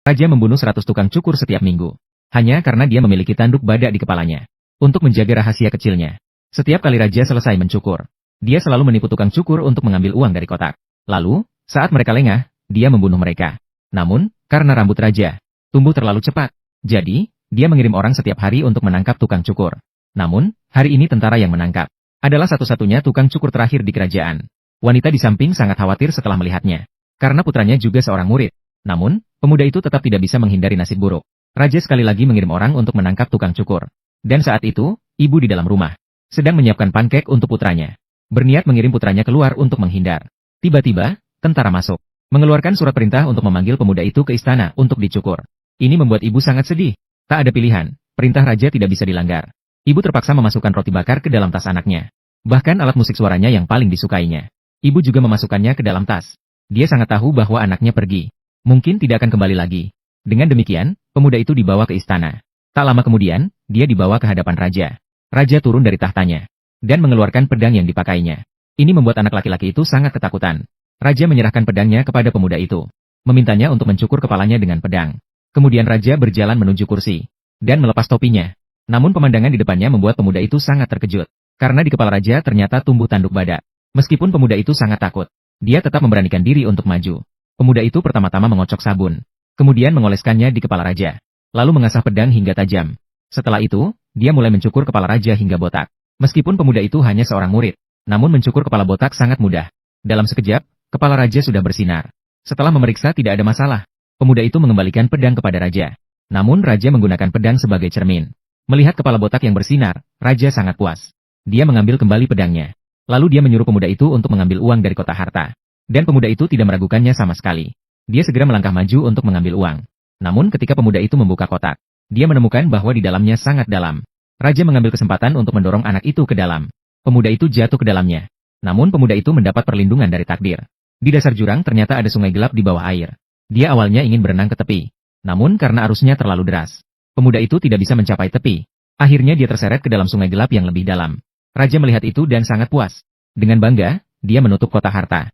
Raja membunuh 100 tukang cukur setiap minggu. Hanya karena dia memiliki tanduk badak di kepalanya. Untuk menjaga rahasia kecilnya. Setiap kali Raja selesai mencukur, dia selalu menipu tukang cukur untuk mengambil uang dari kotak. Lalu, saat mereka lengah, dia membunuh mereka. Namun, karena rambut Raja tumbuh terlalu cepat, jadi, dia mengirim orang setiap hari untuk menangkap tukang cukur. Namun, hari ini tentara yang menangkap adalah satu-satunya tukang cukur terakhir di kerajaan. Wanita di samping sangat khawatir setelah melihatnya. Karena putranya juga seorang murid. Namun, pemuda itu tetap tidak bisa menghindari nasib buruk. Raja sekali lagi mengirim orang untuk menangkap tukang cukur. Dan saat itu, ibu di dalam rumah sedang menyiapkan pankek untuk putranya. Berniat mengirim putranya keluar untuk menghindar. Tiba-tiba, tentara masuk. Mengeluarkan surat perintah untuk memanggil pemuda itu ke istana untuk dicukur. Ini membuat ibu sangat sedih. Tak ada pilihan, perintah raja tidak bisa dilanggar. Ibu terpaksa memasukkan roti bakar ke dalam tas anaknya. Bahkan alat musik suaranya yang paling disukainya. Ibu juga memasukkannya ke dalam tas. Dia sangat tahu bahwa anaknya pergi. Mungkin tidak akan kembali lagi. Dengan demikian, pemuda itu dibawa ke istana. Tak lama kemudian, dia dibawa ke hadapan raja. Raja turun dari tahtanya dan mengeluarkan pedang yang dipakainya. Ini membuat anak laki-laki itu sangat ketakutan. Raja menyerahkan pedangnya kepada pemuda itu, memintanya untuk mencukur kepalanya dengan pedang. Kemudian Raja berjalan menuju kursi dan melepas topinya. Namun pemandangan di depannya membuat pemuda itu sangat terkejut, karena di kepala Raja ternyata tumbuh tanduk badak. Meskipun pemuda itu sangat takut, dia tetap memberanikan diri untuk maju. Pemuda itu pertama-tama mengocok sabun, kemudian mengoleskannya di kepala Raja, lalu mengasah pedang hingga tajam. Setelah itu, dia mulai mencukur kepala Raja hingga botak. Meskipun pemuda itu hanya seorang murid, namun mencukur kepala botak sangat mudah. Dalam sekejap, kepala Raja sudah bersinar. Setelah memeriksa tidak ada masalah, pemuda itu mengembalikan pedang kepada Raja. Namun Raja menggunakan pedang sebagai cermin. Melihat kepala botak yang bersinar, Raja sangat puas. Dia mengambil kembali pedangnya. Lalu dia menyuruh pemuda itu untuk mengambil uang dari kotak harta. Dan pemuda itu tidak meragukannya sama sekali. Dia segera melangkah maju untuk mengambil uang. Namun ketika pemuda itu membuka kotak, dia menemukan bahwa di dalamnya sangat dalam. Raja mengambil kesempatan untuk mendorong anak itu ke dalam. Pemuda itu jatuh ke dalamnya. Namun pemuda itu mendapat perlindungan dari takdir. Di dasar jurang ternyata ada sungai gelap di bawah air. Dia awalnya ingin berenang ke tepi. Namun karena arusnya terlalu deras, pemuda itu tidak bisa mencapai tepi. Akhirnya dia terseret ke dalam sungai gelap yang lebih dalam. Raja melihat itu dan sangat puas. Dengan bangga, dia menutup kotak harta.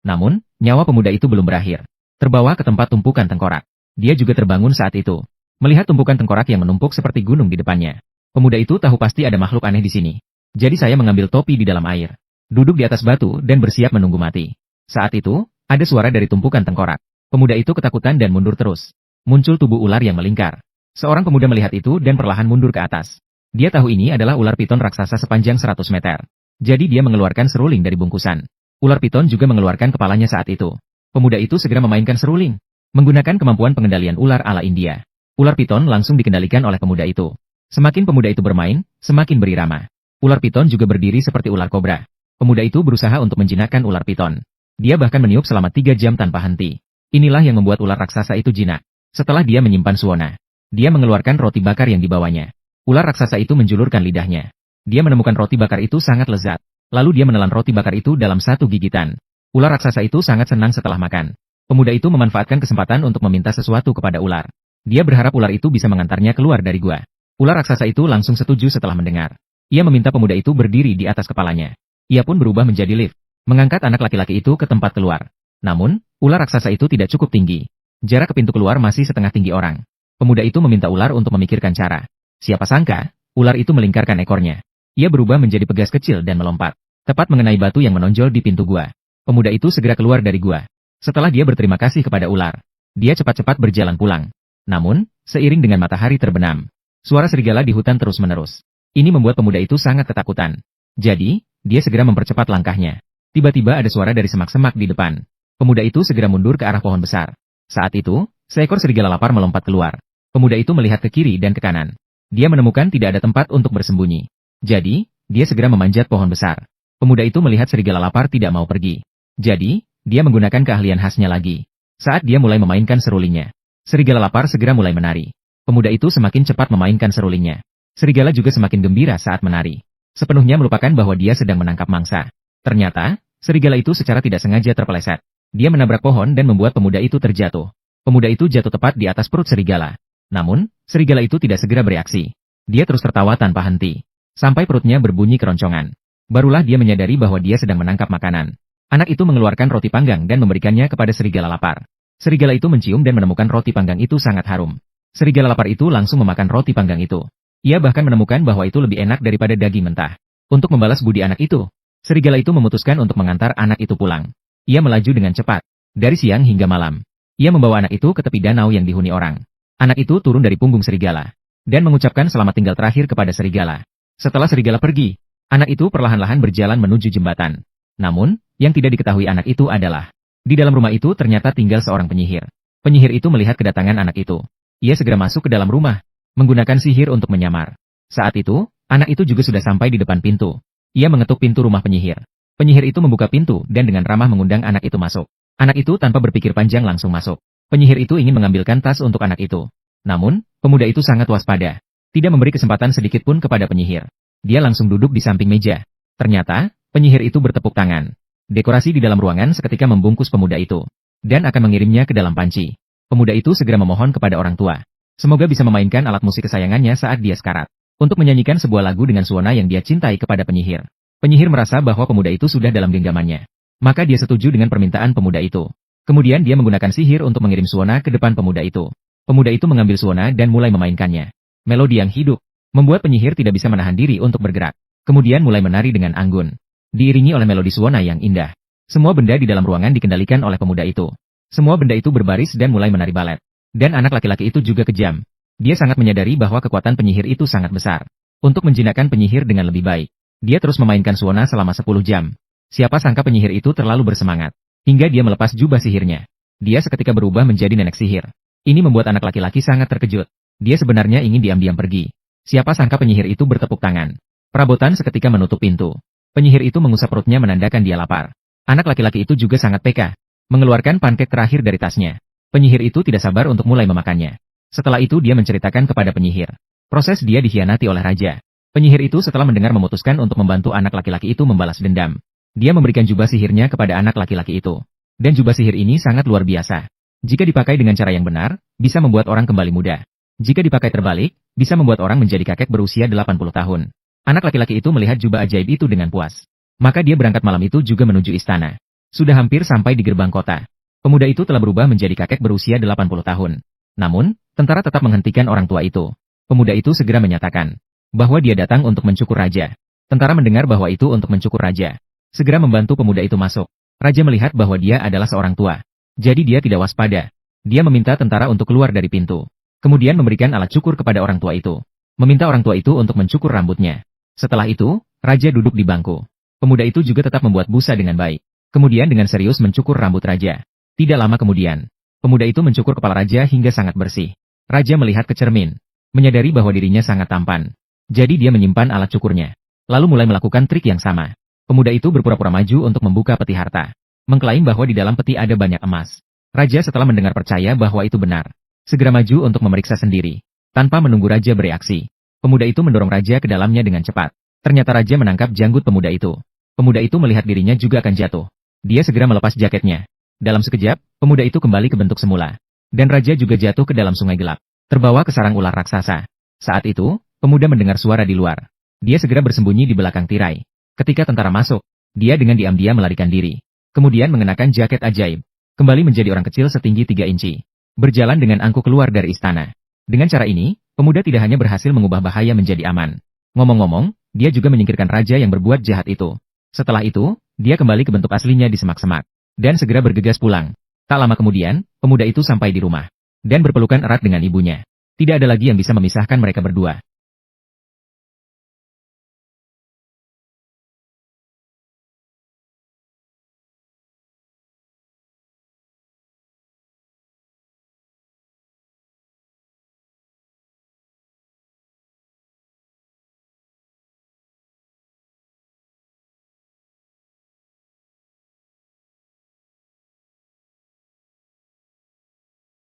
Namun, nyawa pemuda itu belum berakhir. Terbawa ke tempat tumpukan tengkorak. Dia juga terbangun saat itu. Melihat tumpukan tengkorak yang menumpuk seperti gunung di depannya. Pemuda itu tahu pasti ada makhluk aneh di sini. Jadi saya mengambil topi di dalam air. Duduk di atas batu dan bersiap menunggu mati. Saat itu, ada suara dari tumpukan tengkorak. Pemuda itu ketakutan dan mundur terus. Muncul tubuh ular yang melingkar. Seorang pemuda melihat itu dan perlahan mundur ke atas. Dia tahu ini adalah ular piton raksasa sepanjang 100 meter. Jadi dia mengeluarkan seruling dari bungkusan. Ular piton juga mengeluarkan kepalanya saat itu. Pemuda itu segera memainkan seruling. Menggunakan kemampuan pengendalian ular ala India. Ular piton langsung dikendalikan oleh pemuda itu. Semakin pemuda itu bermain, semakin berirama. Ular piton juga berdiri seperti ular kobra. Pemuda itu berusaha untuk menjinakkan ular piton. Dia bahkan meniup selama 3 jam tanpa henti. Inilah yang membuat ular raksasa itu jinak. Setelah dia menyimpan suona, dia mengeluarkan roti bakar yang dibawanya. Ular raksasa itu menjulurkan lidahnya. Dia menemukan roti bakar itu sangat lezat. Lalu dia menelan roti bakar itu dalam satu gigitan. Ular raksasa itu sangat senang setelah makan. Pemuda itu memanfaatkan kesempatan untuk meminta sesuatu kepada ular. Dia berharap ular itu bisa mengantarnya keluar dari gua. Ular raksasa itu langsung setuju setelah mendengar. Ia meminta pemuda itu berdiri di atas kepalanya. Ia pun berubah menjadi lift, mengangkat anak laki-laki itu ke tempat keluar. Namun, ular raksasa itu tidak cukup tinggi. Jarak ke pintu keluar masih setengah tinggi orang. Pemuda itu meminta ular untuk memikirkan cara. Siapa sangka, ular itu melingkarkan ekornya. Ia berubah menjadi pegas kecil dan melompat, tepat mengenai batu yang menonjol di pintu gua. Pemuda itu segera keluar dari gua. Setelah dia berterima kasih kepada ular, dia cepat-cepat berjalan pulang. Namun, seiring dengan matahari terbenam, suara serigala di hutan terus-menerus. Ini membuat pemuda itu sangat ketakutan. Jadi, dia segera mempercepat langkahnya. Tiba-tiba ada suara dari semak-semak di depan. Pemuda itu segera mundur ke arah pohon besar. Saat itu, seekor serigala lapar melompat keluar. Pemuda itu melihat ke kiri dan ke kanan. Dia menemukan tidak ada tempat untuk bersembunyi. Jadi, dia segera memanjat pohon besar. Pemuda itu melihat serigala lapar tidak mau pergi. Jadi, dia menggunakan keahlian khasnya lagi. Saat dia mulai memainkan serulingnya, serigala lapar segera mulai menari. Pemuda itu semakin cepat memainkan serulingnya. Serigala juga semakin gembira saat menari. Sepenuhnya melupakan bahwa dia sedang menangkap mangsa. Ternyata, serigala itu secara tidak sengaja terpeleset. Dia menabrak pohon dan membuat pemuda itu terjatuh. Pemuda itu jatuh tepat di atas perut serigala. Namun, serigala itu tidak segera bereaksi. Dia terus tertawa tanpa henti, sampai perutnya berbunyi keroncongan. Barulah dia menyadari bahwa dia sedang menangkap makanan. Anak itu mengeluarkan roti panggang dan memberikannya kepada serigala lapar. Serigala itu mencium dan menemukan roti panggang itu sangat harum. Serigala lapar itu langsung memakan roti panggang itu. Ia bahkan menemukan bahwa itu lebih enak daripada daging mentah. Untuk membalas budi anak itu, serigala itu memutuskan untuk mengantar anak itu pulang. Ia melaju dengan cepat, dari siang hingga malam. Ia membawa anak itu ke tepi danau yang dihuni orang. Anak itu turun dari punggung serigala, dan mengucapkan selamat tinggal terakhir kepada serigala. Setelah serigala pergi, anak itu perlahan-lahan berjalan menuju jembatan. Namun, yang tidak diketahui anak itu adalah, di dalam rumah itu ternyata tinggal seorang penyihir. Penyihir itu melihat kedatangan anak itu. Ia segera masuk ke dalam rumah, menggunakan sihir untuk menyamar. Saat itu, anak itu juga sudah sampai di depan pintu. Ia mengetuk pintu rumah penyihir. Penyihir itu membuka pintu dan dengan ramah mengundang anak itu masuk. Anak itu tanpa berpikir panjang langsung masuk. Penyihir itu ingin mengambilkan tas untuk anak itu. Namun, pemuda itu sangat waspada. Tidak memberi kesempatan sedikit pun kepada penyihir. Dia langsung duduk di samping meja. Ternyata, penyihir itu bertepuk tangan. Dekorasi di dalam ruangan seketika membungkus pemuda itu. Dan akan mengirimnya ke dalam panci. Pemuda itu segera memohon kepada orang tua. Semoga bisa memainkan alat musik kesayangannya saat dia sekarat. Untuk menyanyikan sebuah lagu dengan suona yang dia cintai kepada penyihir. Penyihir merasa bahwa pemuda itu sudah dalam genggamannya. Maka dia setuju dengan permintaan pemuda itu. Kemudian dia menggunakan sihir untuk mengirim suona ke depan pemuda itu. Pemuda itu mengambil suona dan mulai memainkannya. Melodi yang hidup membuat penyihir tidak bisa menahan diri untuk bergerak. Kemudian mulai menari dengan anggun. Diiringi oleh melodi suona yang indah. Semua benda di dalam ruangan dikendalikan oleh pemuda itu. Semua benda itu berbaris dan mulai menari balet. Dan anak laki-laki itu juga kejam. Dia sangat menyadari bahwa kekuatan penyihir itu sangat besar. Untuk menjinakkan penyihir dengan lebih baik, dia terus memainkan suona selama 10 jam. Siapa sangka penyihir itu terlalu bersemangat, hingga dia melepas jubah sihirnya. Dia seketika berubah menjadi nenek sihir. Ini membuat anak laki-laki sangat terkejut. Dia sebenarnya ingin diam-diam pergi. Siapa sangka penyihir itu bertepuk tangan. Perabotan seketika menutup pintu. Penyihir itu mengusap perutnya menandakan dia lapar. Anak laki-laki itu juga sangat peka, mengeluarkan pankek terakhir dari tasnya. Penyihir itu tidak sabar untuk mulai memakannya. Setelah itu dia menceritakan kepada penyihir. Proses dia dikhianati oleh raja. Penyihir itu setelah mendengar memutuskan untuk membantu anak laki-laki itu membalas dendam. Dia memberikan jubah sihirnya kepada anak laki-laki itu. Dan jubah sihir ini sangat luar biasa. Jika dipakai dengan cara yang benar, bisa membuat orang kembali muda. Jika dipakai terbalik, bisa membuat orang menjadi kakek berusia 80 tahun. Anak laki-laki itu melihat jubah ajaib itu dengan puas. Maka dia berangkat malam itu juga menuju istana. Sudah hampir sampai di gerbang kota. Pemuda itu telah berubah menjadi kakek berusia 80 tahun. Namun, tentara tetap menghentikan orang tua itu. Pemuda itu segera menyatakan bahwa dia datang untuk mencukur raja. Tentara mendengar bahwa itu untuk mencukur raja. Segera membantu pemuda itu masuk. Raja melihat bahwa dia adalah seorang tua. Jadi dia tidak waspada. Dia meminta tentara untuk keluar dari pintu. Kemudian memberikan alat cukur kepada orang tua itu. Meminta orang tua itu untuk mencukur rambutnya. Setelah itu, raja duduk di bangku. Pemuda itu juga tetap membuat busa dengan baik. Kemudian dengan serius mencukur rambut raja. Tidak lama kemudian, pemuda itu mencukur kepala raja hingga sangat bersih. Raja melihat ke cermin, menyadari bahwa dirinya sangat tampan. Jadi dia menyimpan alat cukurnya. Lalu mulai melakukan trik yang sama. Pemuda itu berpura-pura maju untuk membuka peti harta. Mengklaim bahwa di dalam peti ada banyak emas. Raja setelah mendengar percaya bahwa itu benar. Segera maju untuk memeriksa sendiri. Tanpa menunggu raja bereaksi. Pemuda itu mendorong raja ke dalamnya dengan cepat. Ternyata raja menangkap janggut pemuda itu. Pemuda itu melihat dirinya juga akan jatuh. Dia segera melepas jaketnya. Dalam sekejap, pemuda itu kembali ke bentuk semula. Dan raja juga jatuh ke dalam sungai gelap. Terbawa ke sarang ular raksasa. Saat itu, pemuda mendengar suara di luar. Dia segera bersembunyi di belakang tirai. Ketika tentara masuk, dia dengan diam-diam melarikan diri. Kemudian mengenakan jaket ajaib. Kembali menjadi orang kecil setinggi 3 inci. Berjalan dengan angkuh keluar dari istana. Dengan cara ini, pemuda tidak hanya berhasil mengubah bahaya menjadi aman. Ngomong-ngomong, dia juga menyingkirkan raja yang berbuat jahat itu. Setelah itu, dia kembali ke bentuk aslinya di semak-semak. Dan segera bergegas pulang. Tak lama kemudian, pemuda itu sampai di rumah. Dan berpelukan erat dengan ibunya. Tidak ada lagi yang bisa memisahkan mereka berdua.